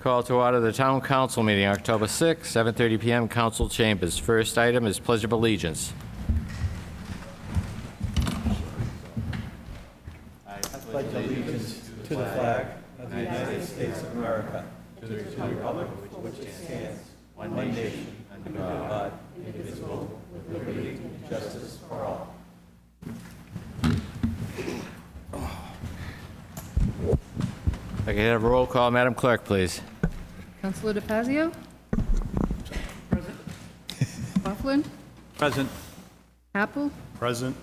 Call to order the Town Council meeting, October 6, 7:30 PM, Council Chambers. First item is Pledge of Allegiance. Pledge allegiance to the flag of the United States of America, to the republic for which it stands, one nation, under God, indivisible, with liberty and justice for all. If I can have a roll call, Madam Clerk, please. Councilor DeFazio? Present. Coughlin? Present. Apple? Present.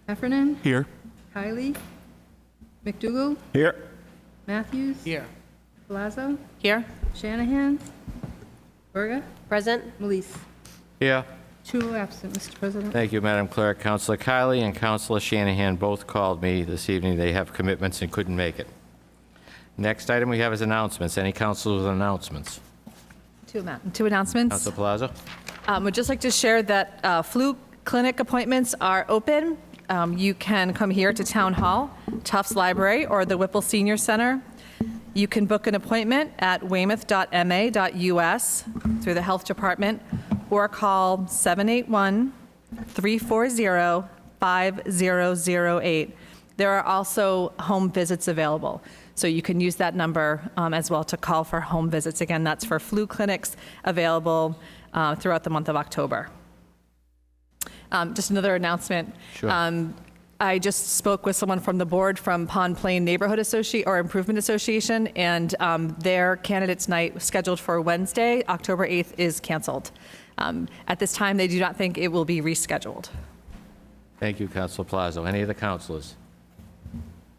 Heffernan? Here. Kylie? McDougal? Here. Matthews? Here. Palazzo? Here. Shanahan? Berger? Present. Melise? Here. 2 absent, Mr. President. Thank you, Madam Clerk. Councilor Kiley and Councilor Shanahan both called me this evening. They have commitments and couldn't make it. Next item we have is announcements. Any council with announcements? Two announcements. Councilor Palazzo? Would just like to share that flu clinic appointments are open. You can come here to Town Hall, Tufts Library, or the Whipple Senior Center. You can book an appointment at weymouth.ma.us through the Health Department, or call 781-340-5008. There are also home visits available, so you can use that number as well to call for home visits. Again, that's for flu clinics available throughout the month of October. Just another announcement. Sure. I just spoke with someone from the board from Pond Plain Neighborhood Improvement Association, and their candidates night scheduled for Wednesday, October 8th, is canceled. At this time, they do not think it will be rescheduled. Thank you, Councilor Palazzo. Any of the councilors?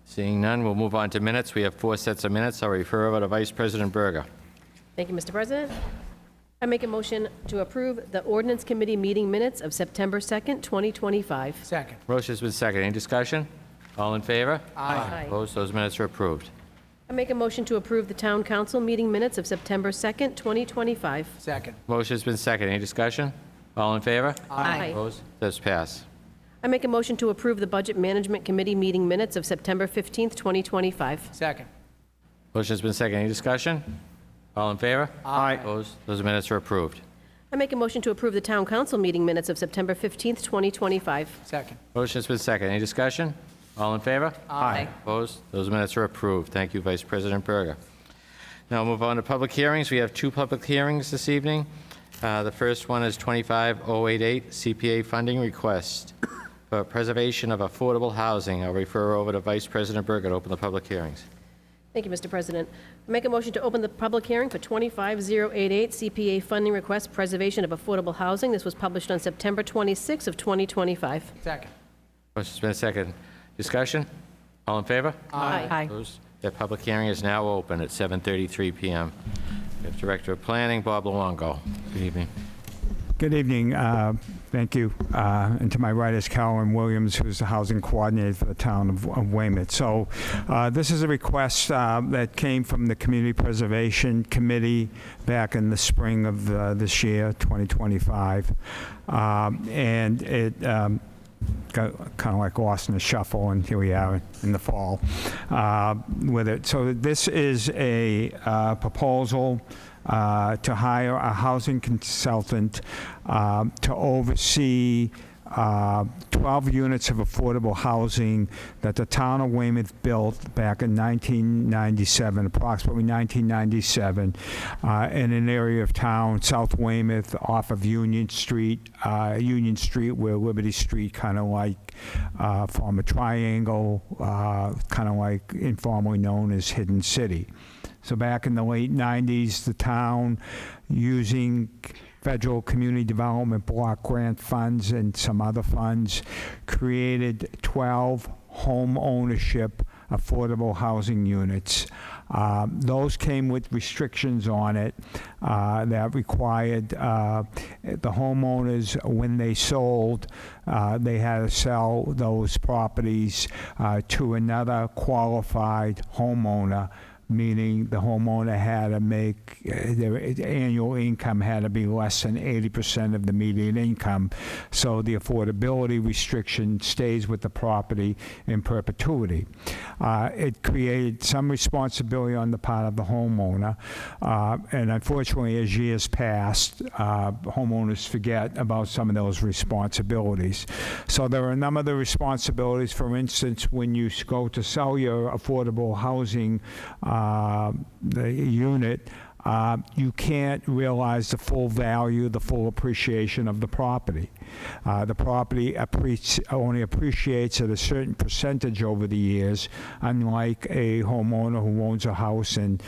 Seeing none, we'll move on to minutes. We have 4 sets of minutes. I'll refer over to Vice President Berger. Thank you, Mr. President. I make a motion to approve the Ordinance Committee meeting minutes of September 2nd, 2025. Second. Motion's been seconded. Any discussion? All in favor? Aye. Opposed? Those minutes are approved. I make a motion to approve the Town Council meeting minutes of September 2nd, 2025. Second. Motion's been seconded. Any discussion? All in favor? Aye. Opposed? Does pass. I make a motion to approve the Budget Management Committee meeting minutes of September 15th, 2025. Second. Motion's been seconded. Any discussion? All in favor? Aye. Opposed? Those minutes are approved. I make a motion to approve the Town Council meeting minutes of September 15th, 2025. Second. Motion's been seconded. Any discussion? All in favor? Aye. Opposed? Those minutes are approved. Thank you, Vice President Berger. Now we'll move on to public hearings. We have 2 public hearings this evening. The first one is 25088, CPA funding request for preservation of affordable housing. I'll refer over to Vice President Berger to open the public hearings. Thank you, Mr. President. I make a motion to open the public hearing for 25088 CPA funding request preservation of affordable housing. This was published on September 26th of 2025. Second. Motion's been seconded. Discussion? All in favor? Aye. Opposed? The public hearing is now open at 7:33 PM. We have Director of Planning, Bob Luongo. Good evening. Good evening. Thank you. And to my right is Carolyn Williams, who's the housing coordinator for the town of Weymouth. So this is a request that came from the Community Preservation Committee back in the spring of this year, 2025. And it got kind of like lost in the shuffle, and here we are in the fall with it. So this is a proposal to hire a housing consultant to oversee 12 units of affordable housing that the town of Weymouth built back in 1997, approximately 1997, in an area of town, South Weymouth, off of Union Street, where Liberty Street kind of like form a triangle, kind of like informally known as Hidden City. So back in the late 90s, the town, using federal community development block grant funds and some other funds, created 12 home ownership affordable housing units. Those came with restrictions on it that required the homeowners, when they sold, they had to sell those properties to another qualified homeowner meaning the homeowner had to make, their annual income had to be less than 80% of the median income. So the affordability restriction stays with the property in perpetuity. It created some responsibility on the part of the homeowner, and unfortunately, as years passed, homeowners forget about some of those responsibilities. So there are a number of the responsibilities. For instance, when you go to sell your affordable housing the unit, you can't realize the full value, the full appreciation of the property. The property only appreciates at a certain percentage over the years, unlike a homeowner who owns a house and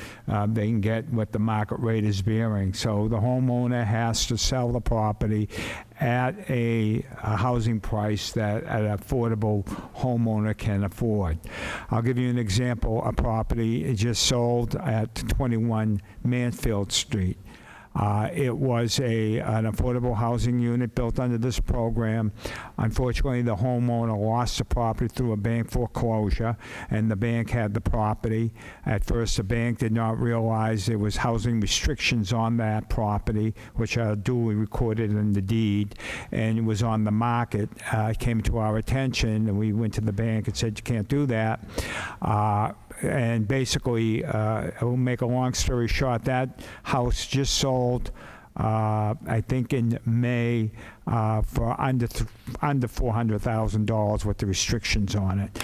they can get what the market rate is bearing. So the homeowner has to sell the property at a housing price that an affordable homeowner can afford. I'll give you an example. A property just sold at 21 Mansfield Street. It was an affordable housing unit built under this program. Unfortunately, the homeowner lost the property through a bank foreclosure, and the bank had the property. At first, the bank did not realize there was housing restrictions on that property, which are duly recorded in the deed, and it was on the market. It came to our attention, and we went to the bank and said, you can't do that. And basically, I'll make a long story short, that house just sold, I think in May, for under $400,000 with the restrictions on it.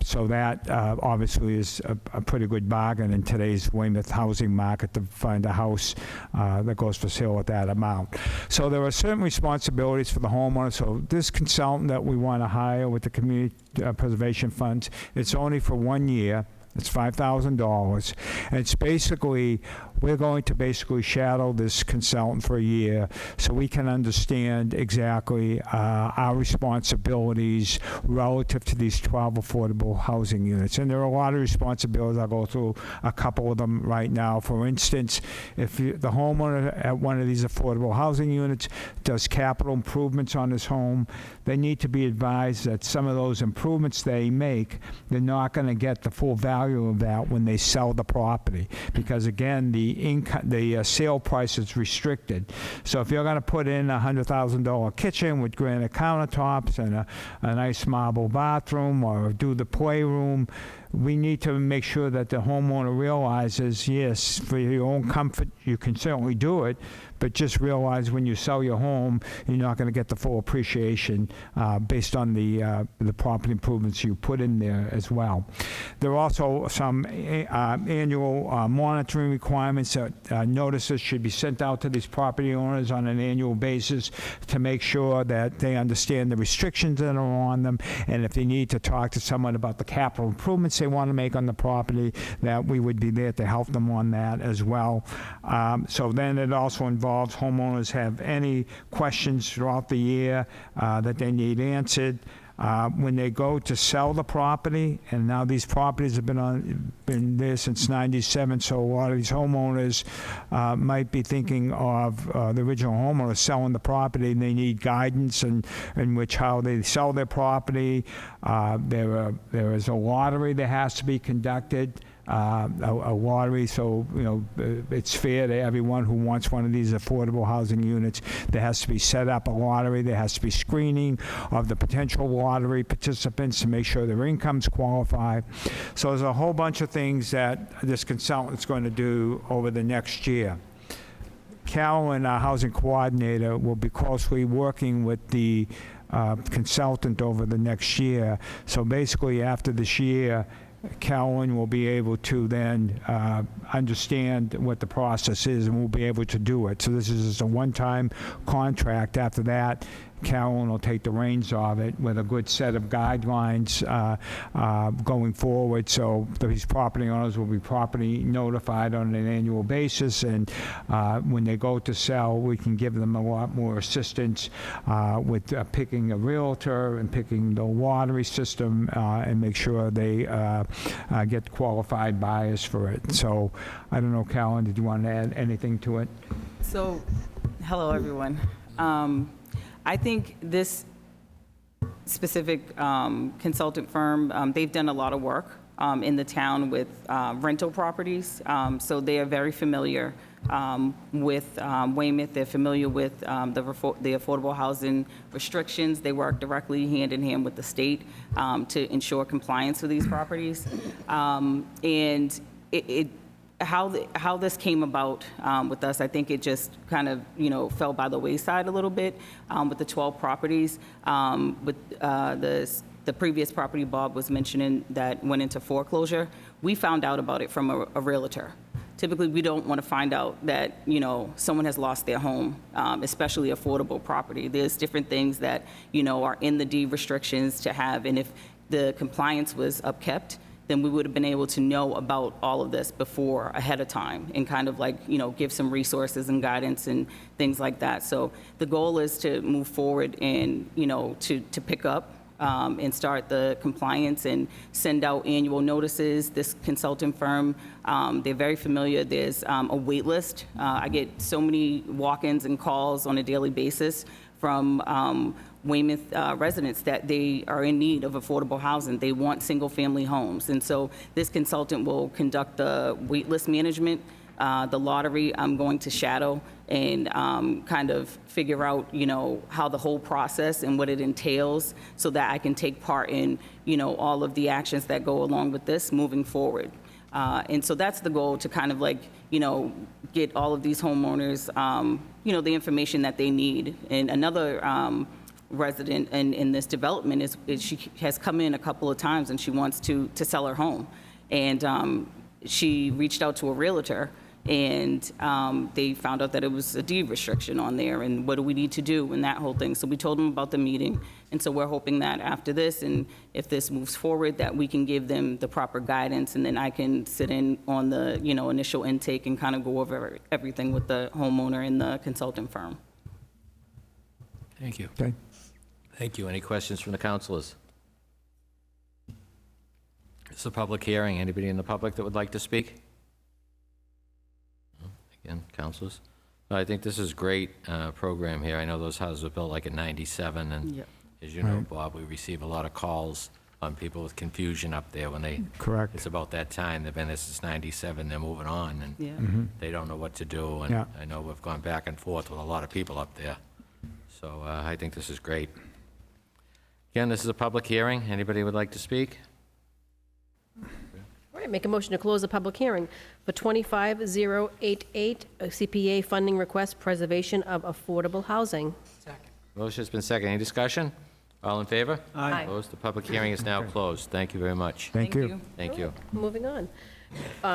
So that obviously is a pretty good bargain in today's Weymouth housing market to find a house that goes for sale at that amount. So there are certain responsibilities for the homeowner. So this consultant that we want to hire with the community preservation funds, it's only for 1 year. It's $5,000. And it's basically, we're going to basically shadow this consultant for a year so we can understand exactly our responsibilities relative to these 12 affordable housing units. And there are a lot of responsibilities. I'll go through a couple of them right now. For instance, if the homeowner at one of these affordable housing units does capital improvements on his home, they need to be advised that some of those improvements they make, they're not going to get the full value of that when they sell the property, because again, the sale price is restricted. So if you're going to put in a $100,000 kitchen with granite countertops and a nice marble bathroom, or do the playroom, we need to make sure that the homeowner realizes, yes, for your own comfort, you can certainly do it, but just realize when you sell your home, you're not going to get the full appreciation based on the property improvements you put in there as well. There are also some annual monitoring requirements that notices should be sent out to these property owners on an annual basis to make sure that they understand the restrictions that are on them, and if they need to talk to someone about the capital improvements they want to make on the property, that we would be there to help them on that as well. So then it also involves homeowners have any questions throughout the year that they need answered. When they go to sell the property, and now these properties have been there since '97, so a lot of these homeowners might be thinking of the original homeowner selling the property, and they need guidance in which how they sell their property. There is a lottery that has to be conducted. A lottery, so it's fair to everyone who wants one of these affordable housing units. There has to be set up a lottery. There has to be screening of the potential lottery participants to make sure their incomes qualify. So there's a whole bunch of things that this consultant's going to do over the next year. Carolyn, our housing coordinator, will be closely working with the consultant over the next year. So basically, after this year, Carolyn will be able to then understand what the process is, and we'll be able to do it. So this is just a one-time contract. After that, Carolyn will take the reins of it with a good set of guidelines going forward. So these property owners will be properly notified on an annual basis, and when they go to sell, we can give them a lot more assistance with picking a realtor and picking the lottery system and make sure they get qualified buyers for it. So I don't know, Carolyn, did you want to add anything to it? So, hello, everyone. I think this specific consultant firm, they've done a lot of work in the town with rental properties. So they are very familiar with Weymouth. They're familiar with the affordable housing restrictions. They work directly hand in hand with the state to ensure compliance with these properties. And how this came about with us, I think it just kind of, fell by the wayside a little bit with the 12 properties. With the previous property Bob was mentioning that went into foreclosure, we found out about it from a realtor. Typically, we don't want to find out that, someone has lost their home, especially affordable property. There's different things that, are in the deed restrictions to have, and if the compliance was upkept, then we would have been able to know about all of this before, ahead of time, and kind of give some resources and guidance and things like that. So the goal is to move forward and, to pick up and start the compliance and send out annual notices. This consultant firm, they're very familiar. There's a wait list. I get so many walk-ins and calls on a daily basis from Weymouth residents that they are in need of affordable housing. They want single-family homes. And so this consultant will conduct the wait list management. The lottery I'm going to shadow and kind of figure out, how the whole process and what it entails so that I can take part in, all of the actions that go along with this moving forward. And so that's the goal, to kind of get all of these homeowners, the information that they need. And another resident in this development is she has come in a couple of times and she wants to sell her home. And she reached out to a realtor, and they found out that it was a deed restriction on there, and what do we need to do, and that whole thing. So we told them about the meeting, and so we're hoping that after this, and if this moves forward, that we can give them the proper guidance, and then I can sit in on the, initial intake and kind of go over everything with the homeowner and the consultant firm. Thank you. Okay. Thank you. Any questions from the councilors? It's a public hearing. Anybody in the public that would like to speak? No? Again, councilors? No, I think this is a great program here. I know those houses were built like in '97, and Yep. as you know, Bob, we receive a lot of calls on people with confusion up there when they, Correct. it's about that time. They've been there since '97, they're moving on, and Yeah. they don't know what to do. And Yeah. I know we've gone back and forth with a lot of people up there. So I think this is great. Again, this is a public hearing. Anybody would like to speak? All right, make a motion to close the public hearing for 25088, a CPA funding request, preservation of affordable housing. Motion's been seconded. Any discussion? All in favor? Aye. Opposed? The public hearing is now closed. Thank you very much. Thank you. Thank you. Moving on.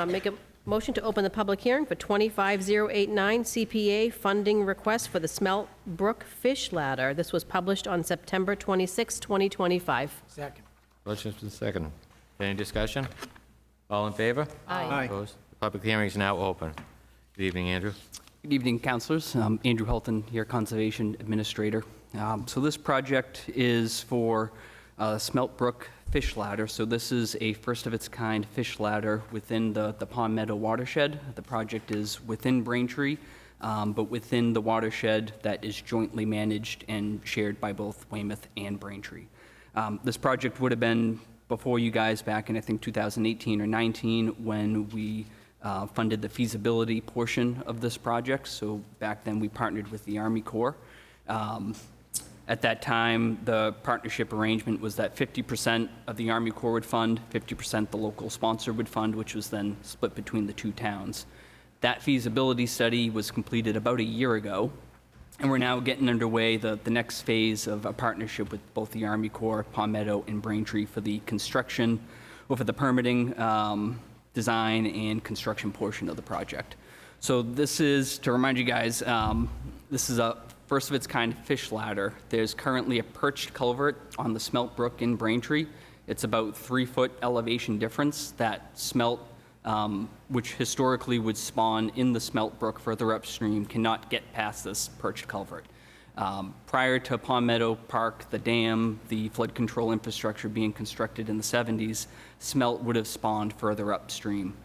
Make a motion to open the public hearing for 25089, CPA funding request for the Smelt Brook Fish Ladder. This was published on September 26, 2025. Motion's been seconded. Any discussion? All in favor? Aye. Opposed? The public hearing is now open. Good evening, Andrew. Good evening, councilors. I'm Andrew Helton, here, Conservation Administrator. So this project is for Smelt Brook Fish Ladder. So this is a first-of-its-kind fish ladder within the Pond Meadow watershed. The project is within Braintree, but within the watershed that is jointly managed and shared by both Weymouth and Braintree. This project would have been before you guys back in, I think, 2018 or 19, when we funded the feasibility portion of this project. So back then, we partnered with the Army Corps. At that time, the partnership arrangement was that 50% of the Army Corps would fund, 50% the local sponsor would fund, which was then split between the two towns. That feasibility study was completed about a year ago, and we're now getting underway the next phase of a partnership with both the Army Corps, Pond Meadow, and Braintree for the construction, or for the permitting, design, and construction portion of the project. So this is, to remind you guys, this is a first-of-its-kind fish ladder. There's currently a perched culvert on the Smelt Brook in Braintree. It's about 3-foot elevation difference. That smelt, which historically would spawn in the Smelt Brook further upstream, cannot get past this perched culvert. Prior to Pond Meadow Park, the dam, the flood control infrastructure being constructed in the 70s, smelt would have spawned further upstream.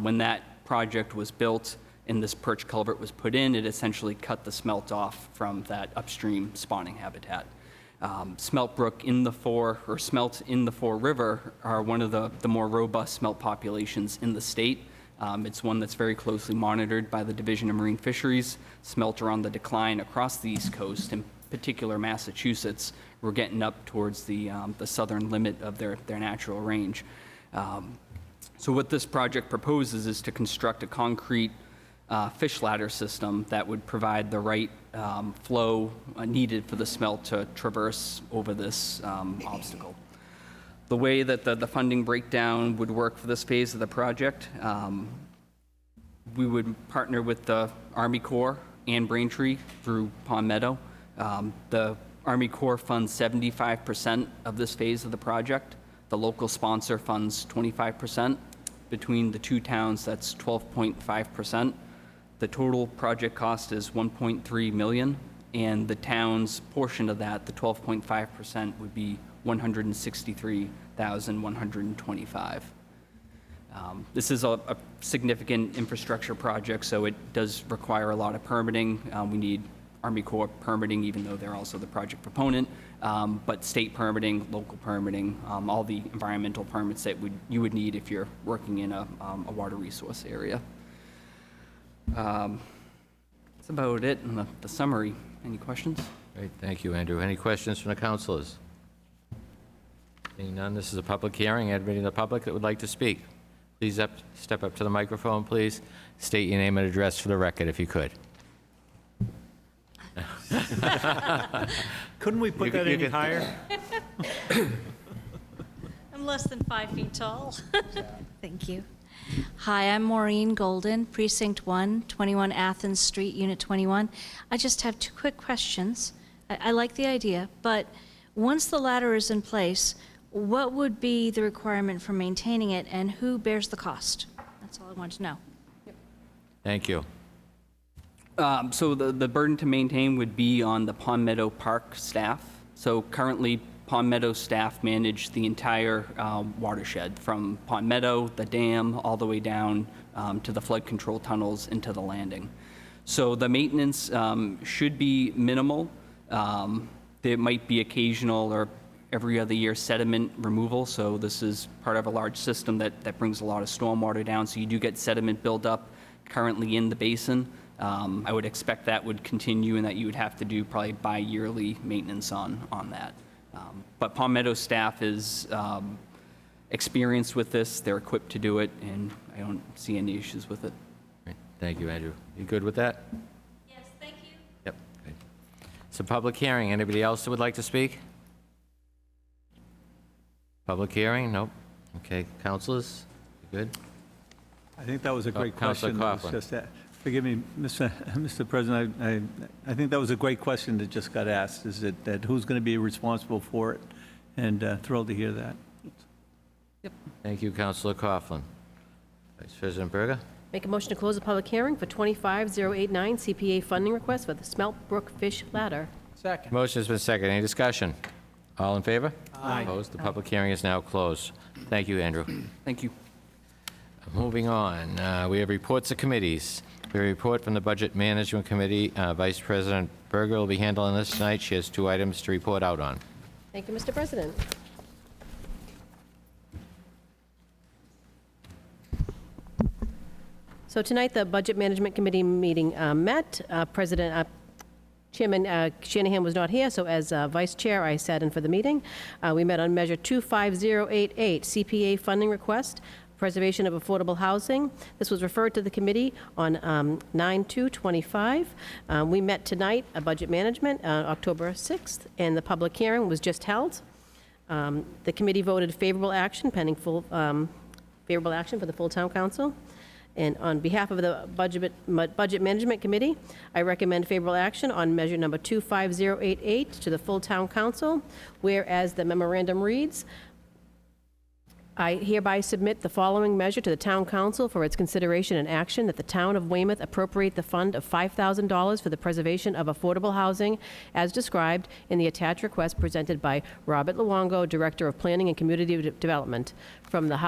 When that project was built and this perch culvert was put in, it essentially cut the smelt off from that upstream spawning habitat. Smelt Brook in the Smelt in the Fore River are one of the more robust smelt populations in the state. It's one that's very closely monitored by the Division of Marine Fisheries. Smelt are on the decline across the East Coast, in particular Massachusetts. We're getting up towards the southern limit of their natural range. So what this project proposes is to construct a concrete fish ladder system that would provide the right flow needed for the smelt to traverse over this obstacle. The way that the funding breakdown would work for this phase of the project, we would partner with the Army Corps and Braintree through Pond Meadow. The Army Corps funds 75% of this phase of the project. The local sponsor funds 25%. Between the two towns, that's 12.5%. The total project cost is $1.3 million, and the town's portion of that, the 12.5%, would be $163,125. This is a significant infrastructure project, so it does require a lot of permitting. We need Army Corps permitting, even though they're also the project proponent, but state permitting, local permitting, all the environmental permits that you would need if you're working in a water resource area. That's about it in the summary. Any questions? Great, thank you, Andrew. Any questions from the councilors? Seeing none, this is a public hearing. Anybody in the public that would like to speak, please step up to the microphone, please. State your name and address for the record, if you could. Couldn't we put that any higher? I'm less than 5 feet tall. Thank you. Hi, I'm Maureen Golden, Precinct 1, 21 Athens Street, Unit 21. I just have 2 quick questions. I like the idea, but once the ladder is in place, what would be the requirement for maintaining it, and who bears the cost? That's all I want to know. Thank you. So the burden to maintain would be on the Pond Meadow Park staff. So currently, Pond Meadow staff manage the entire watershed, from Pond Meadow, the dam, all the way down to the flood control tunnels into the landing. So the maintenance should be minimal. There might be occasional or every other year sediment removal. So this is part of a large system that brings a lot of stormwater down. So you do get sediment buildup currently in the basin. I would expect that would continue and that you would have to do probably bi-yearly maintenance on that. But Palm Meadow staff is experienced with this. They're equipped to do it, and I don't see any issues with it. Great. Thank you, Andrew. You good with that? Yes, thank you. Yep. Good. It's a public hearing. Anybody else that would like to speak? Public hearing? Nope. Okay, councilors, you good? I think that was a great Councilor question. that was Coughlin. just a- Forgive me, Mr. President, I think that was a great question that just got asked, is that who's going to be responsible for it? And thrilled to hear that. Thank you, Councilor Coughlin. Vice President Berger? Make a motion to close the public hearing for 25089 CPA funding request for the Smelt Brook Fish Ladder. Second. Motion has been seconded. Any discussion? All in favor? Aye. Opposed? The public hearing is now closed. Thank you, Andrew. Thank you. Moving on, we have reports of committees. We have a report from the Budget Management Committee. Vice President Berger will be handling this tonight. She has 2 items to report out on. Thank you, Mr. President. So tonight, the Budget Management Committee meeting met. Chairman Shanahan was not here, so as Vice Chair, I sat in for the meeting. We met on Measure 25088, CPA funding request, preservation of affordable housing. This was referred to the committee on 9/2/25. We met tonight, Budget Management, October 6th, and the public hearing was just held. The committee voted favorable action pending favorable action for the full town council. And on behalf of the Budget Management Committee, I recommend favorable action on measure number 25088 to the full town council, whereas the memorandum reads, I hereby submit the following measure to the town council for its consideration and action, that the town of Weymouth appropriate the fund of $5,000 for the preservation of affordable housing as described in the attached request presented by Robert Luongo, Director of Planning and Community Development, from the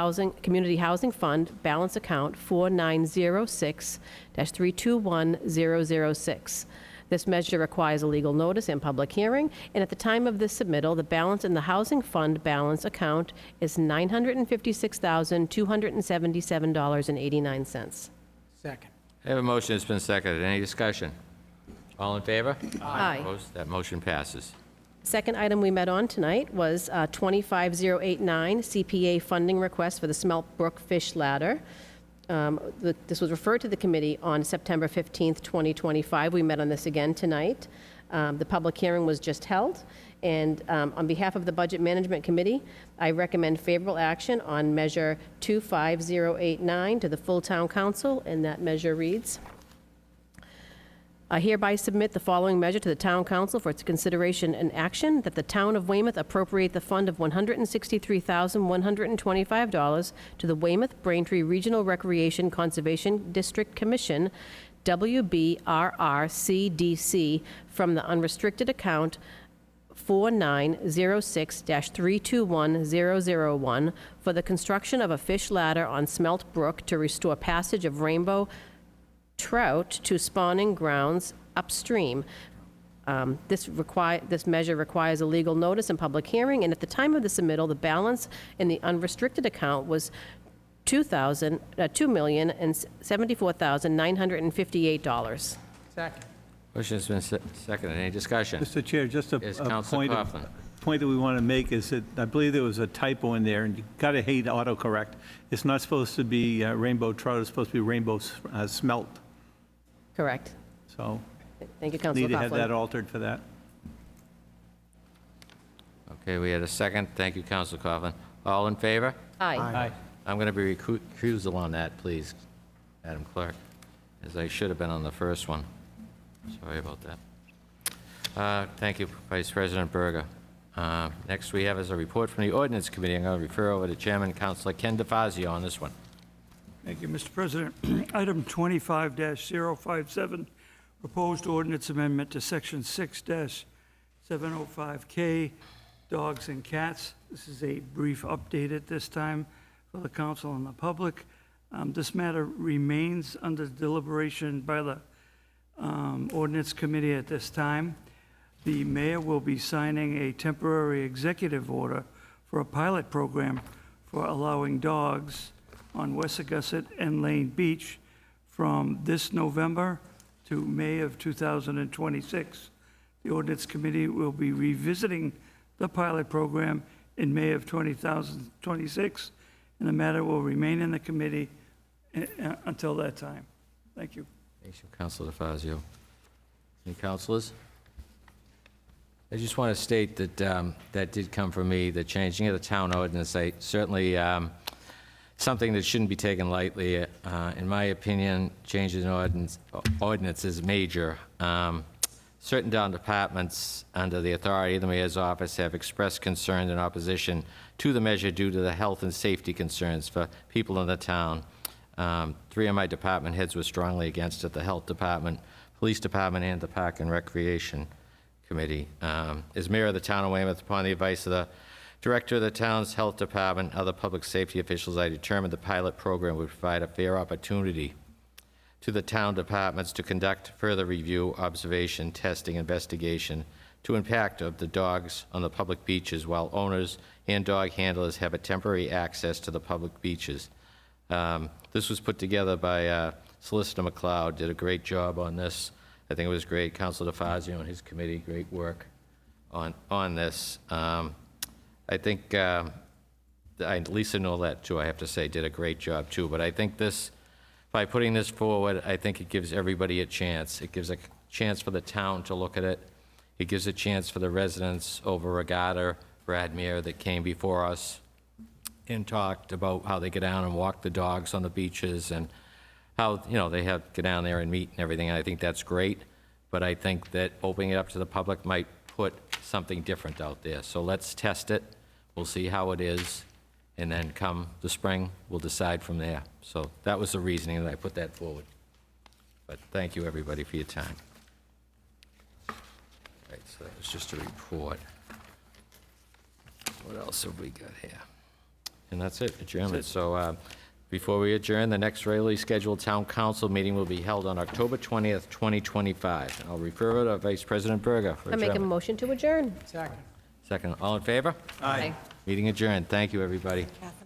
Community Housing Fund, balance account 4906-321006. This measure requires a legal notice and public hearing, and at the time of this submittal, the balance in the Housing Fund balance account is $956,277.89. Second. I have a motion that's been seconded. Any discussion? All in favor? Aye. Opposed? That motion passes. Second item we met on tonight was 25089, CPA funding request for the Smelt Brook Fish Ladder. This was referred to the committee on September 15th, 2025. We met on this again tonight. The public hearing was just held, and on behalf of the Budget Management Committee, I recommend favorable action on Measure 25089 to the full Town Council, and that measure reads, I hereby submit the following measure to the Town Council for its consideration and action, that the Town of Weymouth appropriate the fund of $163,125 to the Weymouth Braintree Regional Recreation Conservation District Commission, WBRRCDC, from the unrestricted account 4906-321001 for the construction of a fish ladder on Smelt Brook to restore passage of rainbow trout to spawning grounds upstream. This measure requires a legal notice and public hearing, and at the time of the submittal, the balance in the unrestricted account was $2,074,958. Second. Motion has been seconded. Any discussion? Mr. Chair, just a Yes, a Counselor point Coughlin. point that we want to make is that I believe there was a typo in there, and you got to hate autocorrect. It's not supposed to be rainbow trout, it's supposed to be rainbow smelt. Correct. So Thank you, Councilor need to have that Coughlin. altered for that. Okay, we had a second. Thank you, Counselor Coughlin. All in favor? Aye. Aye. I'm going to be recusal on that, please, Madam Clerk, as I should have been on the first one. Sorry about that. Thank you, Vice President Berger. Next we have is a report from the Ordinance Committee. I'm going to refer over to Chairman Councilor Ken DeFazio on this one. Thank you, Mr. President. Item 25-057, proposed ordinance amendment to Section 6-705K, dogs and cats. This is a brief update at this time for the council and the public. This matter remains under deliberation by the Ordinance Committee at this time. The mayor will be signing a temporary executive order for a pilot program for allowing dogs on Wessagusset and Lane Beach from this November to May of 2026. The Ordinance Committee will be revisiting the pilot program in May of 2026, and the matter will remain in the committee until that time. Thank you. Thank you, Councilor DeFazio. Any councilors? I just want to state that that did come from me, the changing of the town ordinance. I certainly, something that shouldn't be taken lightly. In my opinion, changing an ordinance is major. Certain town departments under the authority of the mayor's office have expressed concern and opposition to the measure due to the health and safety concerns for people in the town. 3 of my department heads were strongly against it: the Health Department, Police Department, and the Park and Recreation Committee. As mayor of the town of Weymouth, upon the advice of the director of the town's Health Department, other public safety officials, I determined the pilot program would provide a fair opportunity to the town departments to conduct further review, observation, testing, investigation to impact of the dogs on the public beaches, while owners and dog handlers have a temporary access to the public beaches. This was put together by Solicitor McLeod, did a great job on this. I think it was great. Councilor DeFazio and his committee, great work on this. I think Lisa Nolet, too, I have to say, did a great job, too. But I think this, by putting this forward, I think it gives everybody a chance. It gives a chance for the town to look at it. It gives a chance for the residents over Regatta, Bradmere, that came before us and talked about how they get down and walk the dogs on the beaches and how, you know, they have to get down there and meet and everything. And I think that's great. But I think that opening it up to the public might put something different out there. So let's test it. We'll see how it is. And then come the spring, we'll decide from there. So that was the reasoning that I put that forward. But thank you, everybody, for your time. All right, so that was just a report. What else have we got here? And that's it, adjournment. So Before we adjourn, the next regularly scheduled town council meeting will be held on October 20th, 2025. I'll refer it to Vice President Berger for I make a adjournment. motion to adjourn. Second, all in favor? Aye. Meeting adjourned. Thank you, everybody. Catherine.